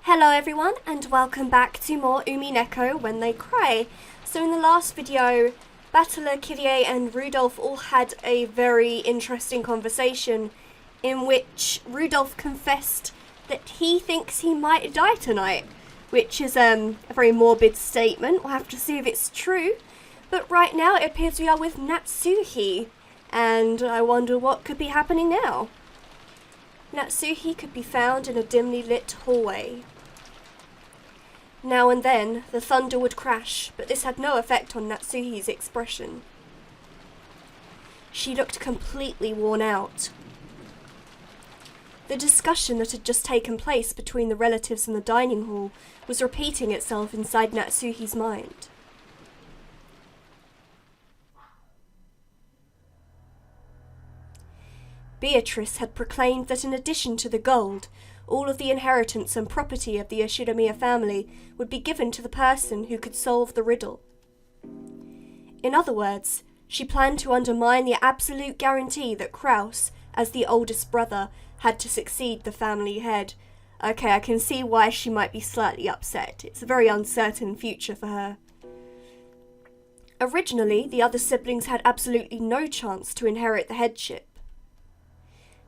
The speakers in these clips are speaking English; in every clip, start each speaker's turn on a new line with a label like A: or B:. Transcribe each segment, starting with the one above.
A: Hello everyone and welcome back to more Umineko When They Cry. So in the last video, Battler, Kyrie and Rudolph all had a very interesting conversation in which Rudolph confessed that he thinks he might die tonight, which is a very morbid statement. We'll have to see if it's true. But right now it appears we are with Natsuhi, and I wonder what could be happening now. Natsuhi could be found in a dimly lit hallway. Now and then, the thunder would crash, but this had no effect on Natsuhi's expression. She looked completely worn out. The discussion that had just taken place between the relatives in the dining hall was repeating itself inside Natsuhi's mind. Beatrice had proclaimed that in addition to the gold, all of the inheritance and property of the Ushiromiya family would be given to the person who could solve the riddle. In other words, she planned to undermine the absolute guarantee that Kraus, as the oldest brother, had to succeed the family head. Okay, I can see why she might be slightly upset. It's a very uncertain future for her. Originally, the other siblings had absolutely no chance to inherit the headship.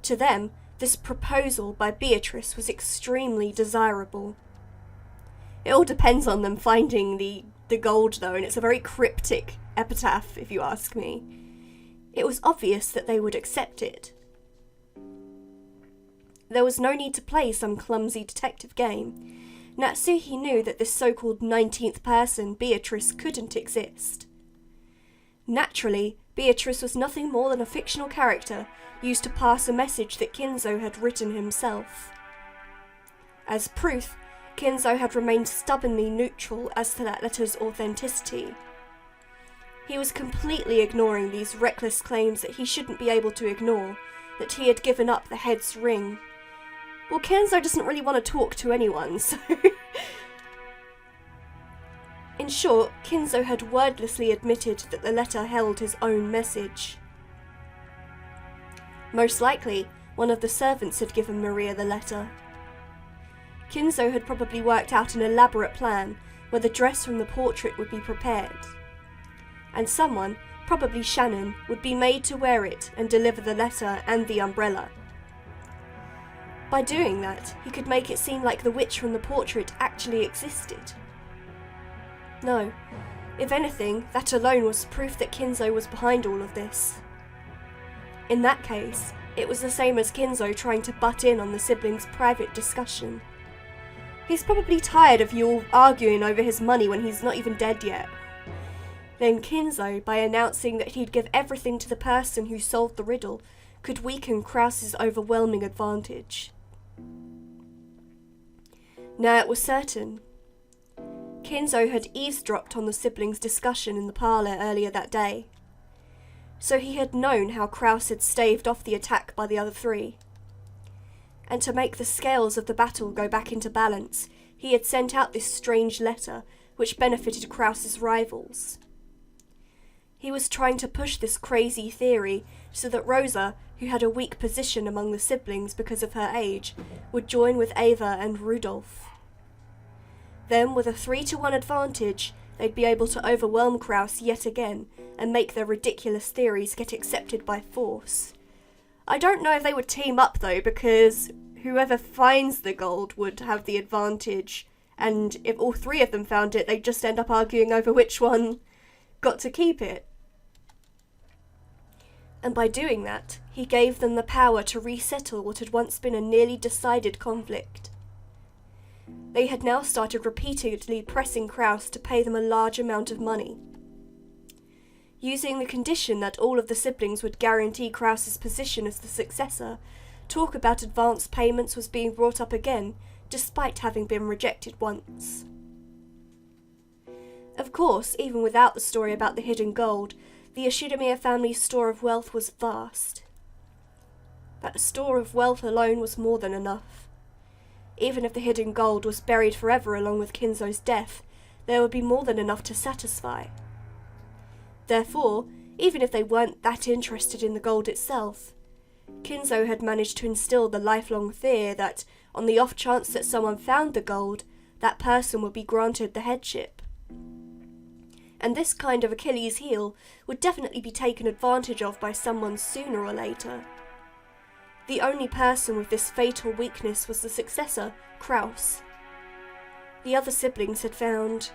A: To them, this proposal by Beatrice was extremely desirable. It all depends on them finding the gold though, and it's a very cryptic epitaph if you ask me. It was obvious that they would accept it. There was no need to play some clumsy detective game. Natsuhi knew that this so-called 19th person, Beatrice, couldn't exist. Naturally, Beatrice was nothing more than a fictional character used to pass a message that Kinzo had written himself. As proof, Kinzo had remained stubbornly neutral as to that letter's authenticity. He was completely ignoring these reckless claims that he shouldn't be able to ignore, that he had given up the head's ring. Well, Kinzo doesn't really want to talk to anyone, so... In short, Kinzo had wordlessly admitted that the letter held his own message. Most likely, one of the servants had given Maria the letter. Kinzo had probably worked out an elaborate plan where the dress from the portrait would be prepared. And someone, probably Shannon, would be made to wear it and deliver the letter and the umbrella. By doing that, he could make it seem like the witch from the portrait actually existed. No, if anything, that alone was proof that Kinzo was behind all of this. In that case, it was the same as Kinzo trying to butt in on the siblings' private discussion. He's probably tired of you all arguing over his money when he's not even dead yet. Then Kinzo, by announcing that he'd give everything to the person who solved the riddle, could weaken Kraus's overwhelming advantage. Now it was certain. Kinzo had eavesdropped on the siblings' discussion in the parlour earlier that day. So he had known how Kraus had staved off the attack by the other three. And to make the scales of the battle go back into balance, he had sent out this strange letter, which benefited Kraus's rivals. He was trying to push this crazy theory so that Rosa, who had a weak position among the siblings because of her age, would join with Ava and Rudolph. Then, with a 3-to-1 advantage, they'd be able to overwhelm Kraus yet again and make their ridiculous theories get accepted by force. I don't know if they would team up though, because whoever finds the gold would have the advantage, and if all three of them found it, they'd just end up arguing over which one got to keep it. And by doing that, he gave them the power to resettle what had once been a nearly decided conflict. They had now started repeatedly pressing Kraus to pay them a large amount of money. Using the condition that all of the siblings would guarantee Kraus's position as the successor, talk about advance payments was being brought up again, despite having been rejected once. Of course, even without the story about the hidden gold, the Ushiromiya family's store of wealth was vast. That store of wealth alone was more than enough. Even if the hidden gold was buried forever along with Kinzo's death, there would be more than enough to satisfy. Therefore, even if they weren't that interested in the gold itself, Kinzo had managed to instill the lifelong fear that on the off chance that someone found the gold, that person would be granted the headship. And this kind of Achilles heel would definitely be taken advantage of by someone sooner or later. The only person with this fatal weakness was the successor, Kraus. The other siblings had found...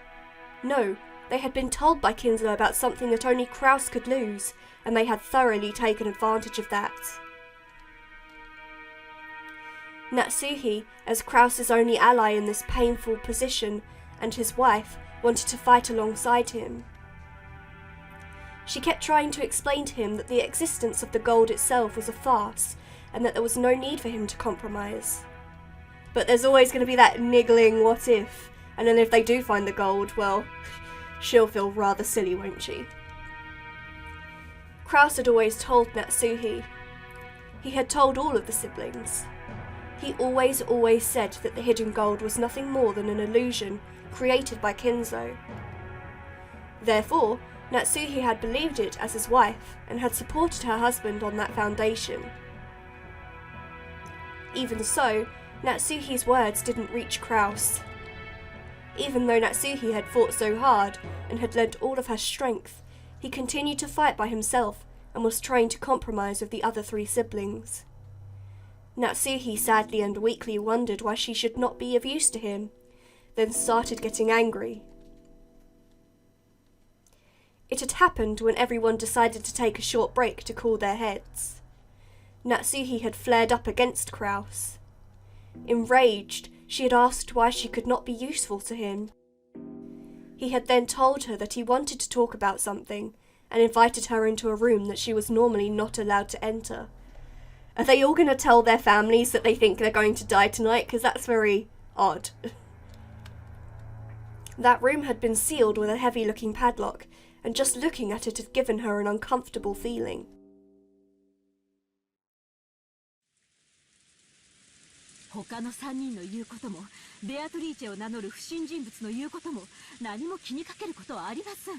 A: No, they had been told by Kinzo about something that only Kraus could lose, and they had thoroughly taken advantage of that. Natsuhi, as Kraus's only ally in this painful position, and his wife, wanted to fight alongside him. She kept trying to explain to him that the existence of the gold itself was a farce, and that there was no need for him to compromise. But there's always going to be that niggling what if, and then if they do find the gold, well, she'll feel rather silly, won't she? Kraus had always told Natsuhi. He had told all of the siblings. He always said that the hidden gold was nothing more than an illusion created by Kinzo. Therefore, Natsuhi had believed it as his wife and had supported her husband on that foundation. Even so, Natsuhi's words didn't reach Kraus. Even though Natsuhi had fought so hard and had lent all of her strength, he continued to fight by himself and was trying to compromise with the other 3 siblings. Natsuhi sadly and weakly wondered why she should not be of use to him, then started getting angry. It had happened when everyone decided to take a short break to cool their heads. Natsuhi had flared up against Kraus. Enraged, she had asked why she could not be useful to him. He had then told her that he wanted to talk about something and invited her into a room that she was normally not allowed to enter. Are they all going to tell their families that they think they're going to die tonight? Because that's very odd. That room had been sealed with a heavy-looking padlock, and just looking at it had given her an uncomfortable feeling.
B: The 3人の言うことも、ベアトリーチェを名乗る不審人物の言うことも、何も気にかけることはありません。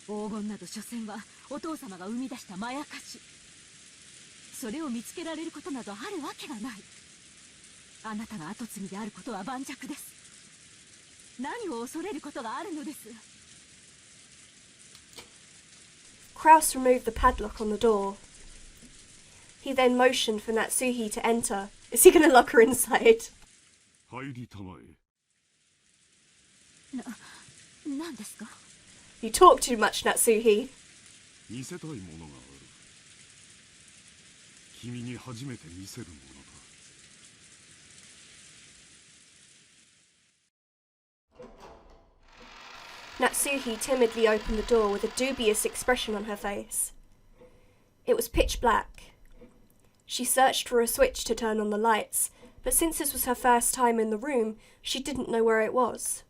B: 黄金など所詮はお父様が生み出したまやかし。それを見つけられることなどあるわけがない。あなたの跡継ぎであることは盤石です。何を恐れることがあるのです。
A: Kraus removed the padlock on the door. He then motioned for Natsuhi to enter. Is he going to lock her inside?
C: 入りたまえ。
B: 何ですか?
A: You talk too much, Natsuhi.
C: 見せたいものがある。君に初めて見せるものだ。
A: Natsuhi timidly opened the door with a dubious expression on her face. It was pitch black. She searched for a switch to turn on the lights, but since this was her first time in the room, she didn't know where it was.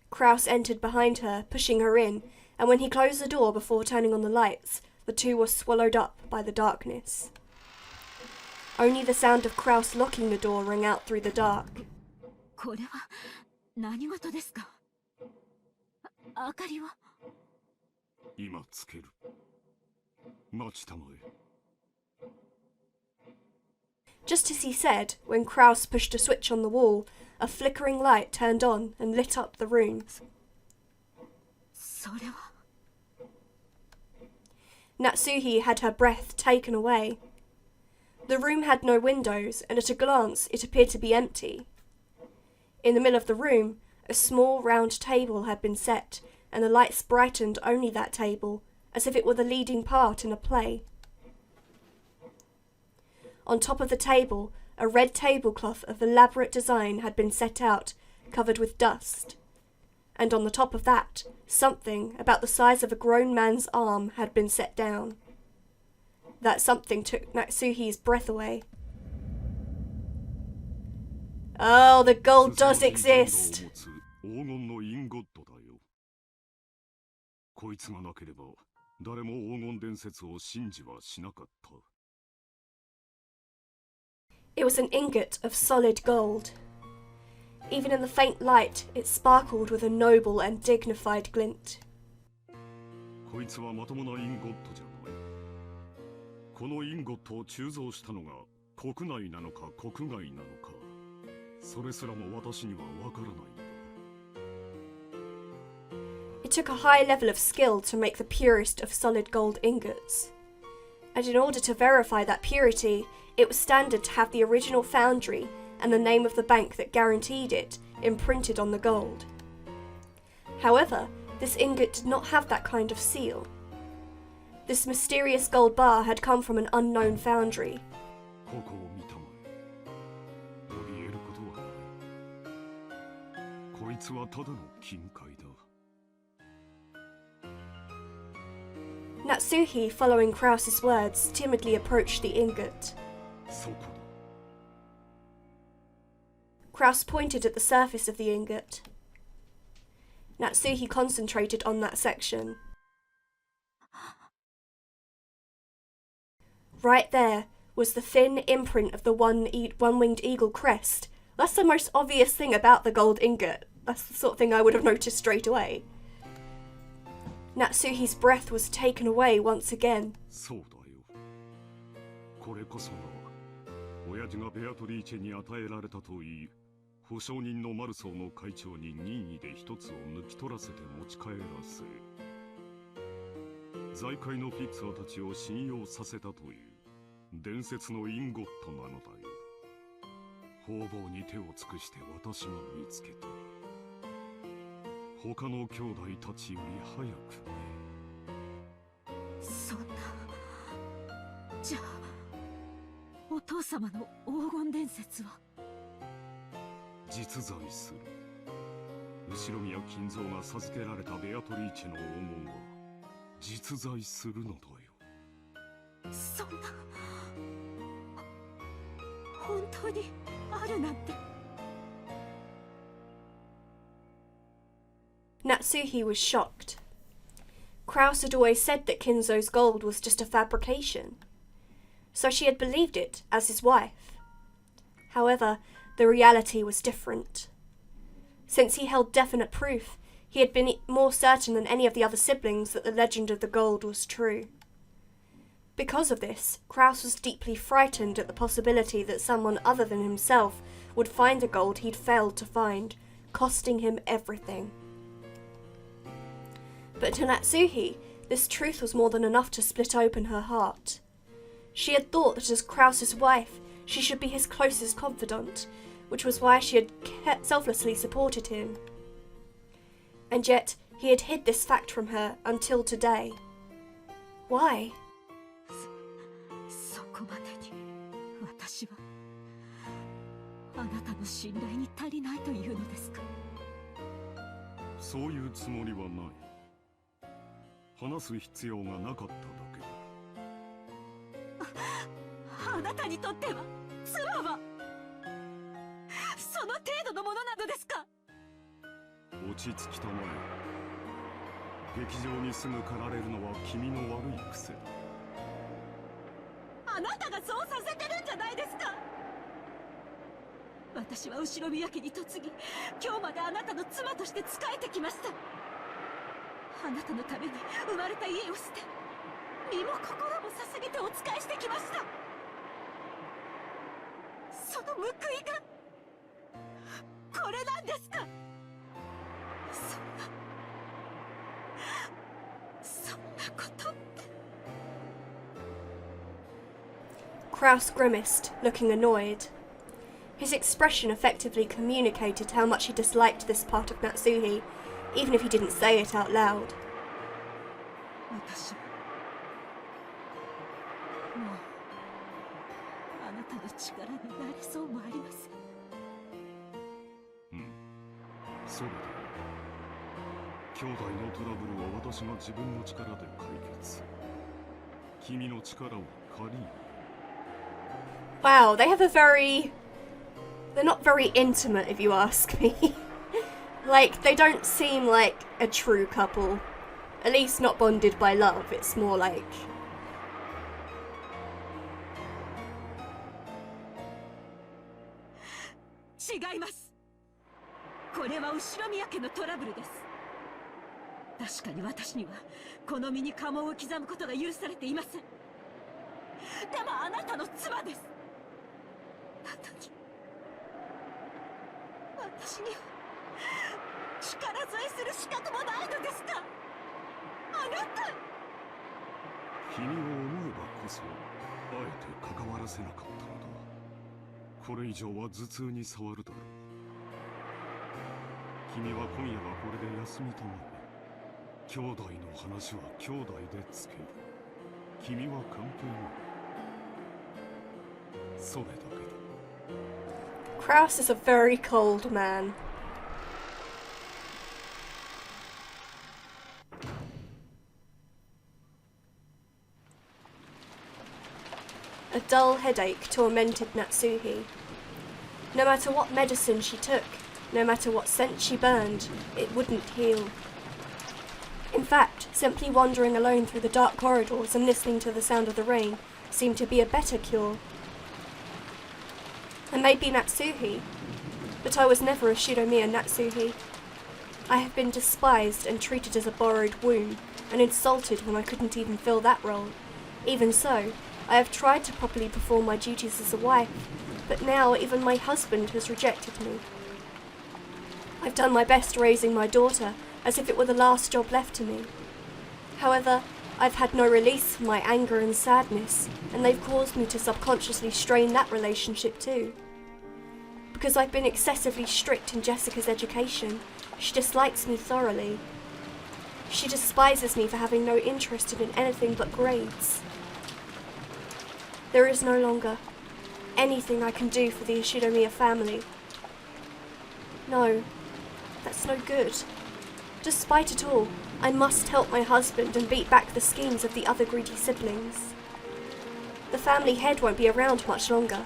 A: Kraus entered behind her, pushing her in, and when he closed the door before turning on the lights, the two were swallowed up by the darkness. Only the sound of Kraus locking the door rang out through the dark.
B: これは何事ですか? 明かりは?
C: 今つける。待ちたまえ。
A: Just as he said, when Kraus pushed a switch on the wall, a flickering light turned on and lit up the room.
B: それは?
A: Natsuhi had her breath taken away. The room had no windows, and at a glance it appeared to be empty. In the middle of the room, a small round table had been set, and the lights brightened only that table, as if it were the leading part in a play. On top of the table, a red tablecloth of elaborate design had been set out, covered with dust. And on the top of that, something about the size of a grown man's arm had been set down. That something took Natsuhi's breath away. Oh, the gold does exist!
C: 黄金のインゴットだよ。こいつがなければ誰も黄金伝説を信じはしなかった。
A: It was an ingot of solid gold. Even in the faint light, it sparkled with a noble and dignified glint.
C: こいつはまともなインゴットじゃない。このインゴットを鋳造したのが国内なのか国外なのか、それすらも私にはわからないのだ。
A: It took a high level of skill to make the purest of solid gold ingots. And in order to verify that purity, it was standard to have the original foundry and the name of the bank that guaranteed it imprinted on the gold. However, this ingot did not have that kind of seal. This mysterious gold bar had come from an unknown foundry.
C: ここを見たまえ。怯えることはない。こいつはただの金塊だ。
A: Natsuhi, following Krause's words, timidly approached the ingot.
C: そこだ。
A: Krause pointed at the surface of the ingot. Natsuhi concentrated on that section. Right there was the thin imprint of the one-winged eagle crest. That's the most obvious thing about the gold ingot. That's the sort of thing I would have noticed straight away. Natsuhi's breath was taken away once again.
C: そうだよ。これこそが親父がベアトリーチェに与えられたといい、保証人のマルソーの会長に任意で一つを抜き取らせて持ち帰らせ、財界のフィクサーたちを信用させたという伝説のインゴットなのだよ。方々に手を尽くして私が見つけた。他の兄弟たちより早くね。
B: そんな。じゃあお父様の黄金伝説は
C: 実在する。後宮金蔵が授けられたベアトリーチェの黄金は実在するのだよ。
B: そんな。本当にあるなんて。
A: Natsuhi was shocked. Krause had always said that Kinzo's gold was just a fabrication, so she had believed it as his wife. However, the reality was different. Since he held definite proof, he had been more certain than any of the other siblings that the legend of the gold was true. Because of this, Krause was deeply frightened at the possibility that someone other than himself would find the gold he'd failed to find, costing him everything. But to Natsuhi, this truth was more than enough to split open her heart. She had thought that as Krause's wife, she should be his closest confidant, which was why she had selflessly supported him. And yet, he had hid this fact from her until today. Why?
B: そこまでに私はあなたの信頼に足りないというのですか。
C: そういうつもりはない。話す必要がなかっただけだ。
B: あなたにとっては妻はその程度のものなのですか。
C: 落ち着きたまえ。劇場にすぐ駆られるのは君の悪い癖だ。
B: あなたがそうさせてるんじゃないですか。私は後宮家に嫁ぎ、今日まであなたの妻として仕えてきました。あなたのために生まれた家を捨て、身も心も捧げてお仕えしてきました。その報いがこれなんですか。そんなことって。
A: Krause grimaced, looking annoyed. His expression effectively communicated how much he disliked this part of Natsuhi, even if he didn't say it out loud.
B: 私はもうあなたの力になれそうもありません。
C: それで兄弟のトラブルは私が自分の力で解決。君の力を借りる。
A: Wow, they have they're not very intimate if you ask me. Like, they don't seem like a true couple. At least not bonded by love, it's more like...
B: 違います。これは後宮家のトラブルです。確かに私にはこの身に家紋を刻むことが許されていません。でもあなたの妻です。に私には力添えする資格もないのですか？あなた。
C: 君を思えばこそあえて関わらせなかったのだ。これ以上は頭痛に障るだろう。君は今夜はこれで休みとなる。兄弟の話は兄弟でつける。君は関係ない。それだけだ。
A: Kraus is a very cold man. A dull headache tormented Natsuhi. No matter what medicine she took, no matter what scent she burned, it wouldn't heal. In fact, simply wandering alone through the dark corridors and listening to the sound of the rain seemed to be a better cure. And maybe Natsuhi, but I was never a Ushiromiya Natsuhi. I have been despised and treated as a borrowed womb, and insulted when I couldn't even fill that role. Even so, I have tried to properly perform my duties as a wife, but now even my husband has rejected me. I've done my best raising my daughter, as if it were the last job left to me. However, I've had no release for my anger and sadness, and they've caused me to subconsciously strain that relationship too. Because I've been excessively strict in Jessica's education, she dislikes me thoroughly. She despises me for having no interest in anything but grades. There is no longer anything I can do for the Ushiromiya family. No, that's no good. Despite it all, I must help my husband and beat back the schemes of the other greedy siblings. The family head won't be around much longer.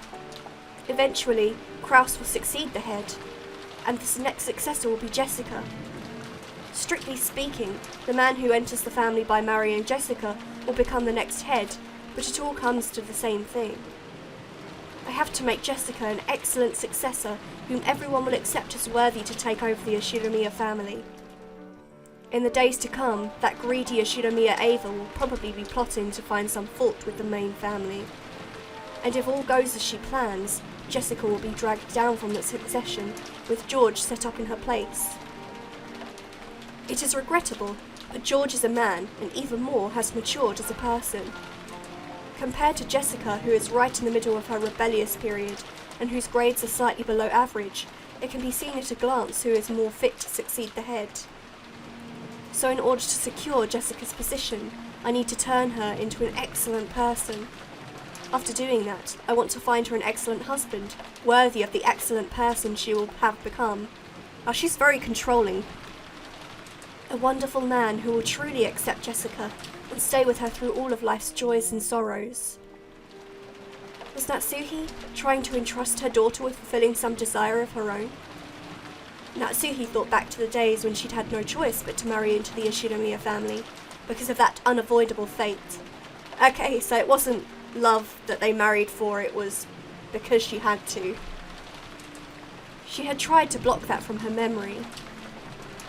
A: Eventually, Kraus will succeed the head, and this next successor will be Jessica. Strictly speaking, the man who enters the family by marrying Jessica will become the next head, but it all comes to the same thing. I have to make Jessica an excellent successor whom everyone will accept as worthy to take over the Ushiromiya family. In the days to come, that greedy Ushiromiya Ava will probably be plotting to find some fault with the main family. And if all goes as she plans, Jessica will be dragged down from the succession, with George set up in her place. It is regrettable, but George is a man, and even more has matured as a person. Compared to Jessica, who is right in the middle of her rebellious period, and whose grades are slightly below average, it can be seen at a glance who is more fit to succeed the head. So in order to secure Jessica's position, I need to turn her into an excellent person. After doing that, I want to find her an excellent husband, worthy of the excellent person she will have become. Oh, she's very controlling. A wonderful man who will truly accept Jessica and stay with her through all of life's joys and sorrows. Was Natsuhi trying to entrust her daughter with fulfilling some desire of her own? Natsuhi thought back to the days when she'd had no choice but to marry into the Ushiromiya family because of that unavoidable fate. Okay, so it wasn't love that they married for, it was because she had to. She had tried to block that from her memory.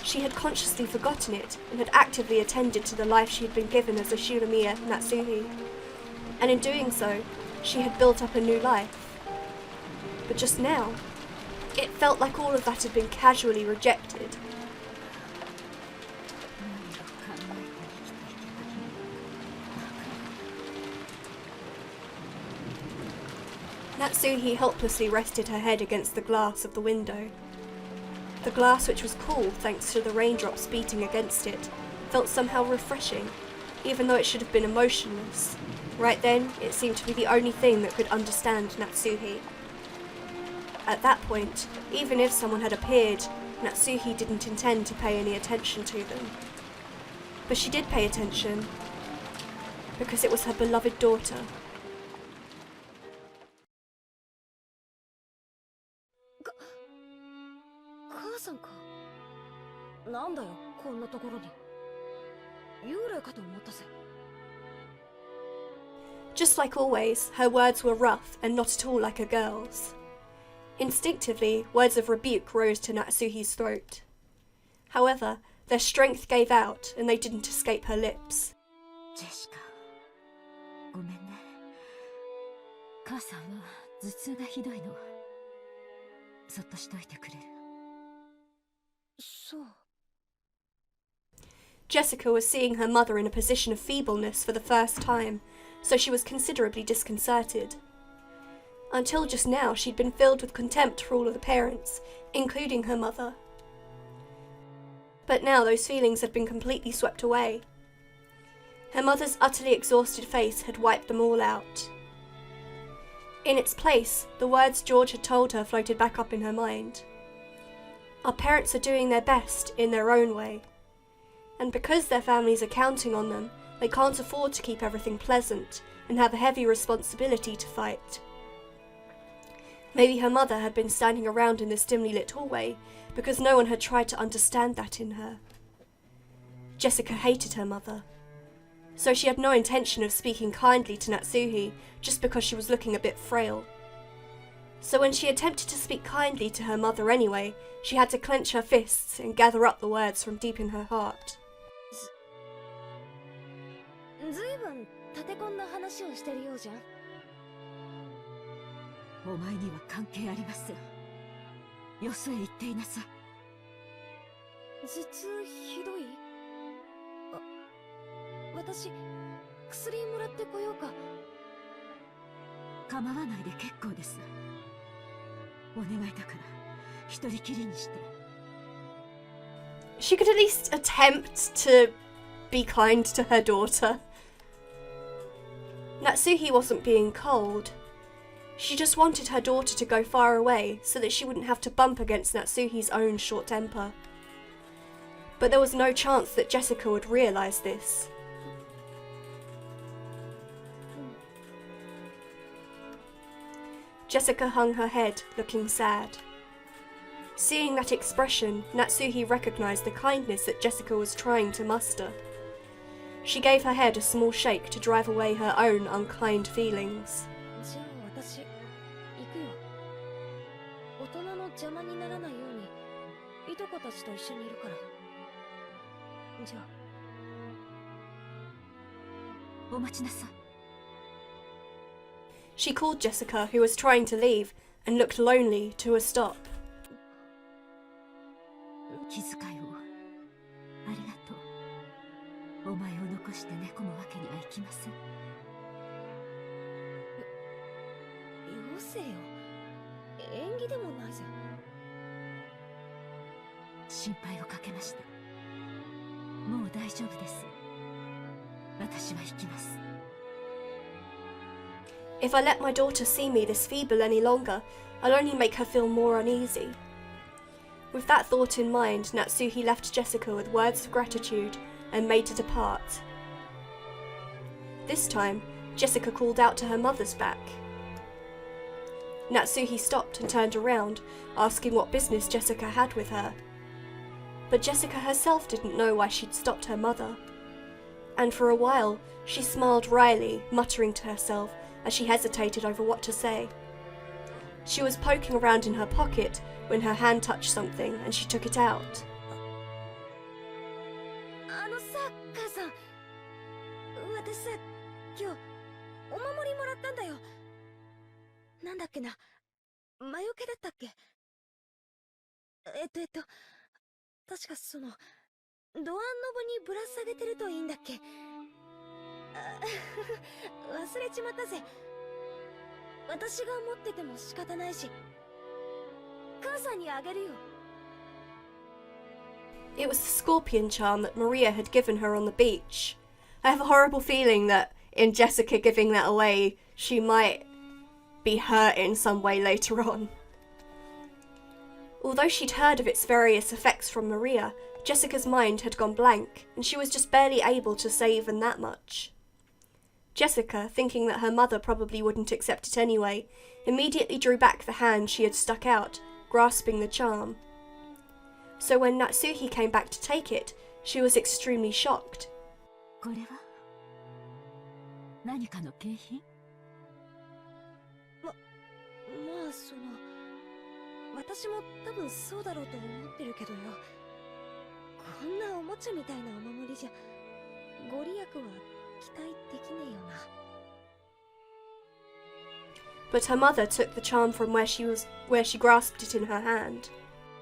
A: She had consciously forgotten it and had actively attended to the life she had been given as a Ushiromiya Natsuhi. And in doing so, she had built up a new life. But just now, it felt like all of that had been casually rejected. Natsuhi helplessly rested her head against the glass of the window. The glass, which was cool thanks to the raindrops beating against it, felt somehow refreshing, even though it should have been emotionless. Right then, it seemed to be the only thing that could understand Natsuhi. At that point, even if someone had appeared, Natsuhi didn't intend to pay any attention to them. But she did pay attention, because it was her beloved daughter.
B: 母さんか。なんだよ、こんなところに。幽霊かと思ったぜ。
A: Just like always, her words were rough and not at all like a girl's. Instinctively, words of rebuke rose to Natsuhi's throat. However, their strength gave out and they didn't escape her lips.
B: ジェシカ、ごめんね。母さんは頭痛がひどいの。そっとしといてくれる？
D: そう。
A: Jessica was seeing her mother in a position of feebleness for the first time, so she was considerably disconcerted. Until just now, she'd been filled with contempt for all of the parents, including her mother. But now those feelings had been completely swept away. Her mother's utterly exhausted face had wiped them all out. In its place, the words George had told her floated back up in her mind. Our parents are doing their best in their own way. And because their families are counting on them, they can't afford to keep everything pleasant and have a heavy responsibility to fight. Maybe her mother had been standing around in this dimly lit hallway because no one had tried to understand that in her. Jessica hated her mother, so she had no intention of speaking kindly to Natsuhi just because she was looking a bit frail. So when she attempted to speak kindly to her mother anyway, she had to clench her fists and gather up the words from deep in her heart.
D: ずいぶん立て込んだ話をしてるようじゃん。
B: お前には関係ありません。よそへ行っていなさい。
D: 頭痛ひどい？私、薬もらってこようか。
B: 構わないで結構です。お願いだから一人きりにして。
A: She could at least attempt to be kind to her daughter. Natsuhi wasn't being cold. She just wanted her daughter to go far away so that she wouldn't have to bump against Natsuhi's own short temper. But there was no chance that Jessica would realise this. Jessica hung her head, looking sad. Seeing that expression, Natsuhi recognised the kindness that Jessica was trying to muster. She gave her head a small shake to drive away her own unkind feelings.
D: じゃあ私、行くよ。大人の邪魔にならないように、いとこたちと一緒にいるから。じゃあ。
B: お待ちなさい。
A: She called Jessica, who was trying to leave, and looked lonely, to a stop.
B: 気遣いをありがとう。お前を残して寝込むわけにはいきません。
D: よせよ。縁起でもないぜ。
B: 心配をかけました。もう大丈夫です。私は行きます。
A: If I let my daughter see me this feeble any longer, I'll only make her feel more uneasy. With that thought in mind, Natsuhi left Jessica with words of gratitude and made to depart. This time, Jessica called out to her mother's back. Natsuhi stopped and turned around, asking what business Jessica had with her. But Jessica herself didn't know why she'd stopped her mother. And for a while, she smiled wryly, muttering to herself as she hesitated over what to say. She was poking around in her pocket when her hand touched something and she took it out.
D: あのさ、母さん。私さ、今日、お守りもらったんだよ。なんだっけな。魔除けだったっけ？確かその、ドアノブにぶら下げてるといいんだっけ？忘れちまったぜ。私が持ってても仕方ないし。母さんにあげるよ。
A: It was the scorpion charm that Maria had given her on the beach. I have a horrible feeling that in Jessica giving that away, she might be hurt in some way later on. Although she'd heard of its various effects from Maria, Jessica's mind had gone blank, and she was just barely able to say even that much. Jessica, thinking that her mother probably wouldn't accept it anyway, immediately drew back the hand she had stuck out, grasping the charm. So when Natsuhi came back to take it, she was extremely shocked.
B: これは何かの景品？
D: まあその、私も多分そうだろうと思ってるけどよ。こんなおもちゃみたいなお守りじゃ、ご利益は期待できねえよな。
A: but her mother took the charm from where she grasped it in her hand.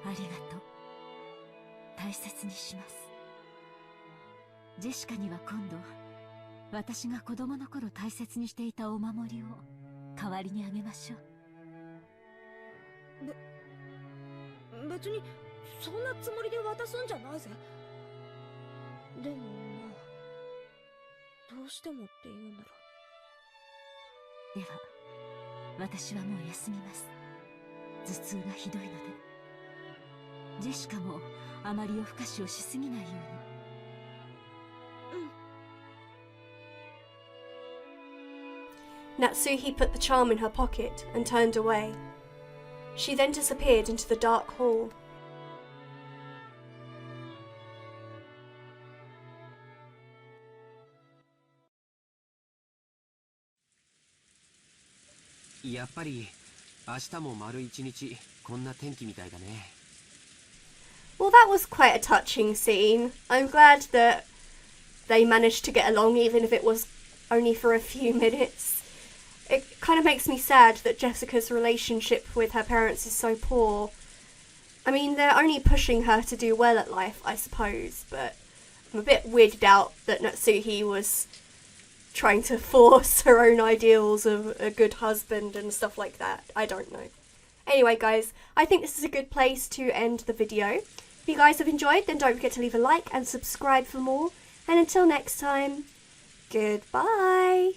B: ありがとう。大切にします。ジェシカには今度、私が子供の頃大切にしていたお守りを代わりにあげましょう。
D: 別にそんなつもりで渡すんじゃないぜ。でもまあ、どうしてもって言うなら。
B: では、私はもう休みます。頭痛がひどいので。ジェシカもあまり夜更かしをしすぎないように。
A: Natsuhi put the charm in her pocket and turned away. She then disappeared into the dark hall.
E: やっぱり明日も丸一日こんな天気みたいだね。
A: Well, that was quite a touching scene. I'm glad that they managed to get along, even if it was only for a few minutes. It kind of makes me sad that Jessica's relationship with her parents is so poor. I mean, they're only pushing her to do well at life, I suppose, but I'm a bit weirded out that Natsuhi was trying to force her own ideals of a good husband and stuff like that. I don't know. Anyway, guys, I think this is a good place to end the video. If you guys have enjoyed, then don't forget to leave a like and subscribe for more. And until next time, goodbye.